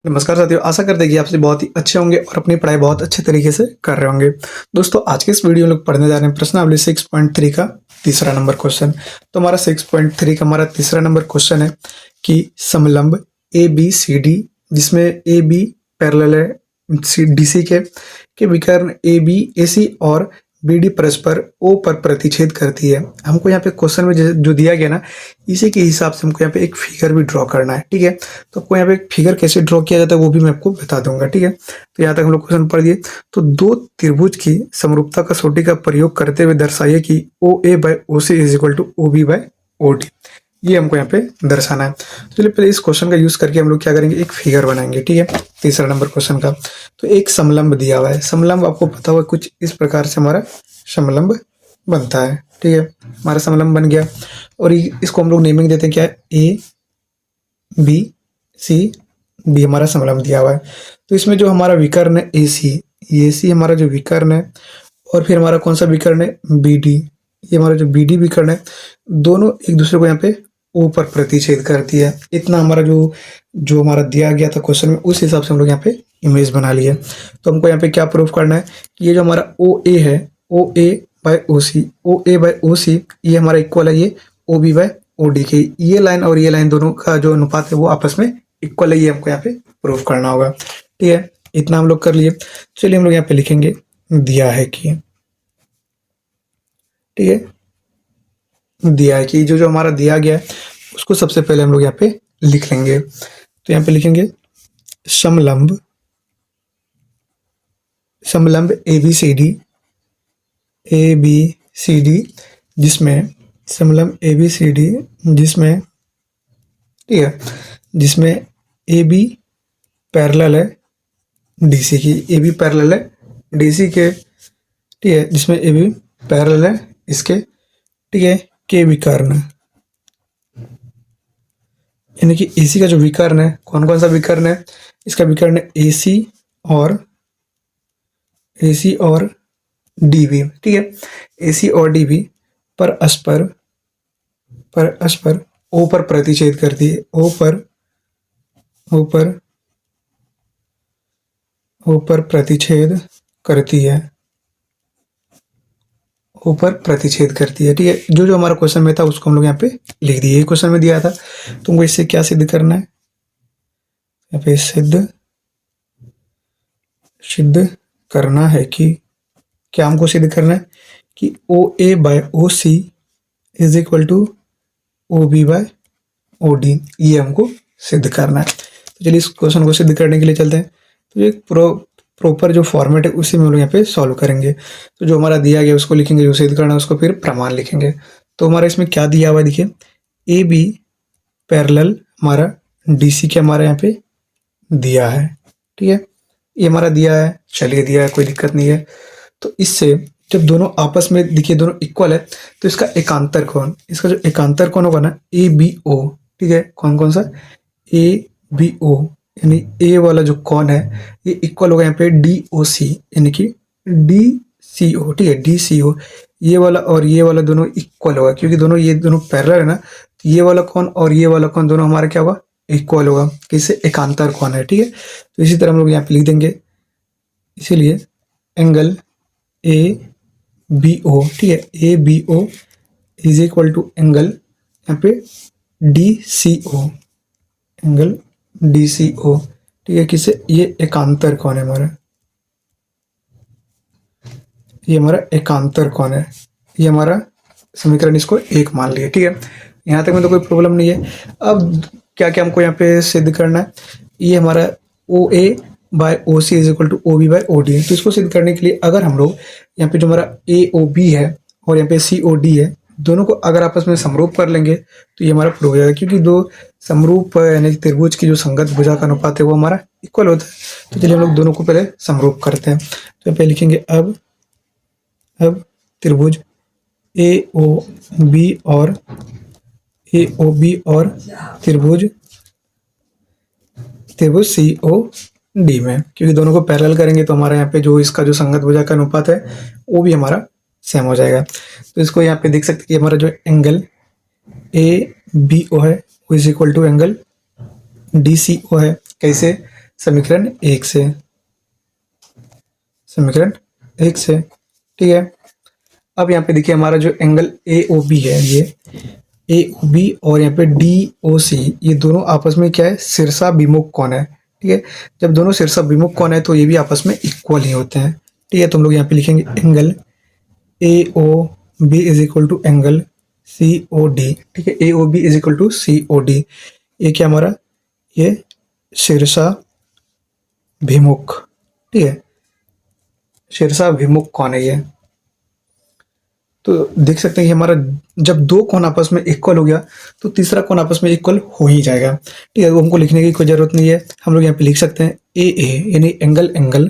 नमस्कार साथियों, आशा करते हैं कि आप सभी बहुत ही अच्छे होंगे और अपनी पढ़ाई बहुत अच्छे तरीके से कर रहे होंगे। दोस्तों, आज के इस वीडियो में लोग पढ़ने जा रहे हैं प्रश्नावली 6.3 का तीसरा नंबर क्वेश्चन। तो हमारा 6.3 का हमारा तीसरा नंबर क्वेश्चन है कि समलंब ए बी सी डी, जिसमें ए बी पैरेलल है सी डी सी के विकर्ण ए बी ए सी और बी डी परस्पर ओ पर प्रतिच्छेद करती है। हमको यहाँ पे क्वेश्चन में जो दिया गया ना, इसी के हिसाब से हमको यहाँ पे एक फिगर भी ड्रॉ करना है। ठीक है, तो आपको यहाँ पे एक फिगर कैसे ड्रॉ किया जाता है वो भी मैं आपको बता दूंगा। ठीक है, तो यहाँ तक हम लोग क्वेश्चन पढ़ दिए। तो दो त्रिभुज की समरूपता कसौटी का प्रयोग करते हुए दर्शाइए कि O A by O C is equal to O B by O D. ये हमको यहाँ पे दर्शाना है। तो चलिए पहले इस क्वेश्चन का यूज करके हम लोग क्या करेंगे, एक फिगर बनाएंगे। ठीक है, तीसरा नंबर क्वेश्चन का। तो एक समलंब दिया हुआ है। समलंब आपको पता हुआ कुछ इस प्रकार से हमारा समलंब बनता है। ठीक है, हमारा समलंब बन गया और इसको हम लोग नेमिंग देते हैं क्या, ए बी सी डी हमारा समलंब दिया हुआ है। तो इसमें जो हमारा विकर्ण है ए सी, ये सी हमारा जो विकर्ण है, और फिर हमारा कौन सा विकर्ण है, बी डी। ये हमारा जो बी डी विकर्ण है, दोनों एक दूसरे को यहाँ पे ओ पर प्रतिच्छेद करती है। इतना हमारा जो जो हमारा दिया गया था क्वेश्चन में, उस हिसाब से हम लोग यहाँ पे इमेज बना लिए। तो हमको यहाँ पे क्या प्रूफ करना है कि ये जो हमारा ओ ए है, ओ A by O C, O A by O सी ये हमारा इक्वल है ये O B by O D के। ये लाइन और ये लाइन दोनों का जो अनुपात है वो आपस में इक्वल है, ये हमको यहाँ पे प्रूफ करना होगा। ठीक है, इतना हम लोग कर लिए। चलिए हम लोग यहाँ पे लिखेंगे दिया है कि, ठीक है, दिया है कि जो जो हमारा दिया गया है उसको सबसे पहले हम लोग यहाँ पे लिख लेंगे। तो यहाँ पे लिखेंगे समलंब, समलंब A B C D, A B C D, जिसमें समलंब ए बी सी डी जिसमें, ठीक है, जिसमें ए बी पैरेलल है डी सी की, ए बी पैरेलल है डी सी के। ठीक है, जिसमें ए बी पैरेलल है इसके, ठीक है, के विकर्ण, यानी कि ए सी का जो विकर्ण है, कौन कौन सा विकर्ण है, इसका विकर्ण है ए सी और डी बी। ठीक है, ए सी और डी बी परस्पर ओ पर प्रतिच्छेद करती है, ओ पर प्रतिच्छेद करती है, ऊपर प्रतिच्छेद करती है। ठीक है, जो जो हमारा क्वेश्चन में था उसको हम लोग यहाँ पे लिख दिए। क्वेश्चन में दिया था, तुमको इससे क्या सिद्ध करना है, यहाँ पे सिद्ध करना है कि, क्या हमको सिद्ध करना है कि O A by O C is equal to O B by O D. ये हमको सिद्ध करना है। तो चलिए इस क्वेश्चन को सिद्ध करने के लिए चलते हैं। तो एक प्रॉपर जो फॉर्मेट है उसी में हम लोग यहाँ पे सॉल्व करेंगे। तो जो हमारा दिया गया उसको लिखेंगे, जो सिद्ध करना है उसको फिर प्रमाण लिखेंगे। तो हमारा इसमें क्या दिया हुआ है, देखिए ए बी पैरेलल हमारा डी सी के हमारे यहाँ पे दिया है। ठीक है, ये हमारा दिया है, चलिए दिया है, कोई दिक्कत नहीं है। तो इससे जब दोनों आपस में देखिए दोनों इक्वल है, तो इसका एकांतर कोण, इसका जो एकांतर कोण होगा ना ए बी ओ, ठीक है, कौन कौन सा, ए बी ओ, यानी ए वाला जो कोण है ये इक्वल होगा यहाँ पे डी ओ सी, यानी कि डी सी ओ। ठीक है, डी सी ओ, ये वाला और ये वाला दोनों इक्वल होगा, क्योंकि दोनों ये दोनों पैरेलल है ना। तो ये वाला कोण और ये वाला कोण दोनों हमारा क्या होगा, इक्वल होगा, किससे, एकांतर कोण है। ठीक है, तो इसी तरह हम लोग यहाँ पे लिख देंगे, इसीलिए एंगल ए बी ओ, ठीक है, A B O is equal to angle यहाँ पे D C O, angle D C O. ठीक है, किससे, ये एकांतर कोण है हमारा, ये हमारा एकांतर कोण है, ये हमारा समीकरण इसको एक मान लिया। ठीक है, यहाँ तक में तो कोई प्रॉब्लम नहीं है। अब क्या क्या हमको यहाँ पे सिद्ध करना है, ये हमारा O A by O C is equal to O B by O D है। तो इसको सिद्ध करने के लिए अगर हम लोग यहाँ पे जो हमारा ए ओ बी है और यहाँ पे सी ओ डी है, दोनों को अगर आपस में समरूप कर लेंगे तो ये हमारा प्रूव हो जाएगा, क्योंकि दो समरूप यानी त्रिभुज की जो संगत भुजा का अनुपात है वो हमारा इक्वल होता है। तो चलिए हम लोग दोनों को पहले समरूप करते हैं। तो यहाँ पे लिखेंगे अब त्रिभुज ए ओ बी और त्रिभुज सी ओ डी में, क्योंकि दोनों को पैरेलल करेंगे तो हमारा यहाँ पे जो इसका जो संगत भुजा का अनुपात है वो भी हमारा सेम हो जाएगा। तो इसको यहाँ पे देख सकते हैं कि हमारा जो एंगल ए बी ओ है वो is equal to angle D C O है। कैसे, समीकरण 1 से, समीकरण 1 से, ठीक है। अब यहाँ पे देखिए हमारा जो एंगल ए ओ बी है, ये ए ओ बी और यहाँ पे डी ओ सी, ये दोनों आपस में क्या है, शीर्षाभिमुख कोण है, ठीक है। जब दोनों शीर्षाभिमुख कोण है तो ये भी आपस में इक्वल ही होते हैं, ठीक है। तो हम लोग यहाँ पे लिखेंगे angle A O B is equal to angle C O D, ठीक है। A O B is equal to C O D, ये क्या हमारा, ये शीर्षाभिमुख, ठीक है, शीर्षाभिमुख कोण है ये। तो देख सकते हैं कि हमारा जब दो कोण आपस में इक्वल हो गया तो तीसरा कोण आपस में इक्वल हो ही जाएगा, ठीक है। हमको लिखने की कोई जरूरत नहीं है, हम लोग यहाँ पे लिख सकते हैं ए ए यानी एंगल एंगल,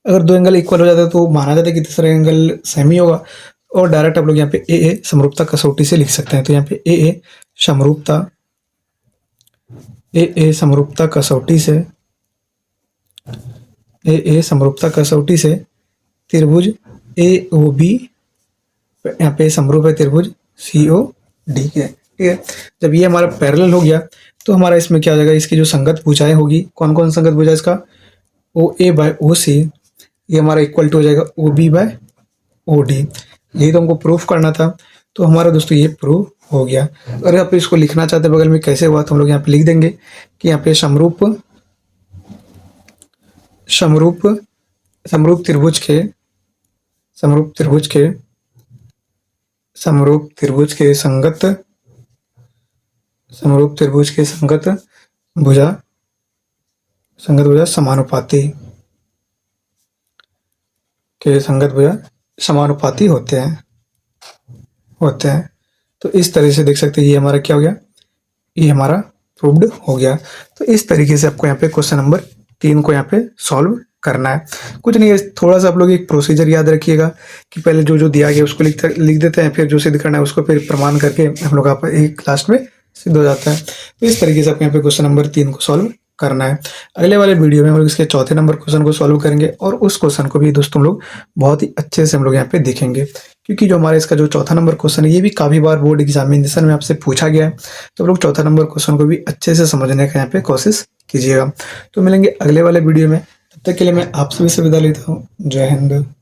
अगर दो एंगल इक्वल हो जाता है तो माना जाता है कि तीसरा एंगल सेम ही होगा, और डायरेक्ट आप लोग यहाँ पे ए समरूपता कसौटी से लिख सकते हैं। तो यहाँ पे ए समरूपता, ए समरूपता कसौटी से, ए समरूपता कसौटी से त्रिभुज ए ओ बी, यहाँ पे समरूप है त्रिभुज सी ओ डी के, ठीक है। जब ये हमारा पैरेलल हो गया तो हमारा इसमें क्या हो जाएगा, इसकी जो संगत भुजाएं होगी, कौन कौन संगत भुजा इसका, ओ ए बाय ओ सी, ये हमारा इक्वल टू हो जाएगा O B by O D. यही तो हमको प्रूफ करना था, तो हमारा दोस्तों ये प्रूफ हो गया। अगर आप इसको लिखना चाहते हैं बगल में कैसे हुआ, तो हम लोग यहाँ पे लिख देंगे कि यहाँ पे समरूप समरूप समरूप त्रिभुज के समरूप त्रिभुज के समरूप त्रिभुज के संगत समरूप त्रिभुज के संगत भुजा समानुपाती के संगत भुजा समानुपाती होते हैं। तो इस तरह से देख सकते हैं ये हमारा क्या हो गया, ये हमारा प्रूव्ड हो गया। तो इस तरीके से आपको यहाँ पे क्वेश्चन नंबर 3 को यहाँ पे सॉल्व करना है। कुछ नहीं है, थोड़ा सा आप लोग एक प्रोसीजर याद रखिएगा कि पहले जो जो दिया गया उसको लिख देते हैं, फिर जो सिद्ध करना है उसको फिर प्रमाण करके हम लोग आप एक लास्ट में सिद्ध हो जाता है। तो इस तरीके से आपको यहाँ पे क्वेश्चन नंबर 3 को सॉल्व करना है। अगले वाले वीडियो में हम लोग इसके चौथे नंबर क्वेश्चन को सॉल्व करेंगे, और उस क्वेश्चन को भी दोस्तों हम लोग बहुत ही अच्छे से हम लोग यहाँ पे देखेंगे, क्योंकि जो हमारा इसका जो चौथा नंबर क्वेश्चन है ये भी काफी बार बोर्ड एग्जामिनेशन में आपसे पूछा गया है। तो हम लोग चौथा नंबर क्वेश्चन को भी अच्छे से समझने का यहाँ पे कोशिश कीजिएगा। तो मिलेंगे अगले वाले वीडियो में, तब तक के लिए मैं आप सभी से विदा लेता हूँ। जय हिंद।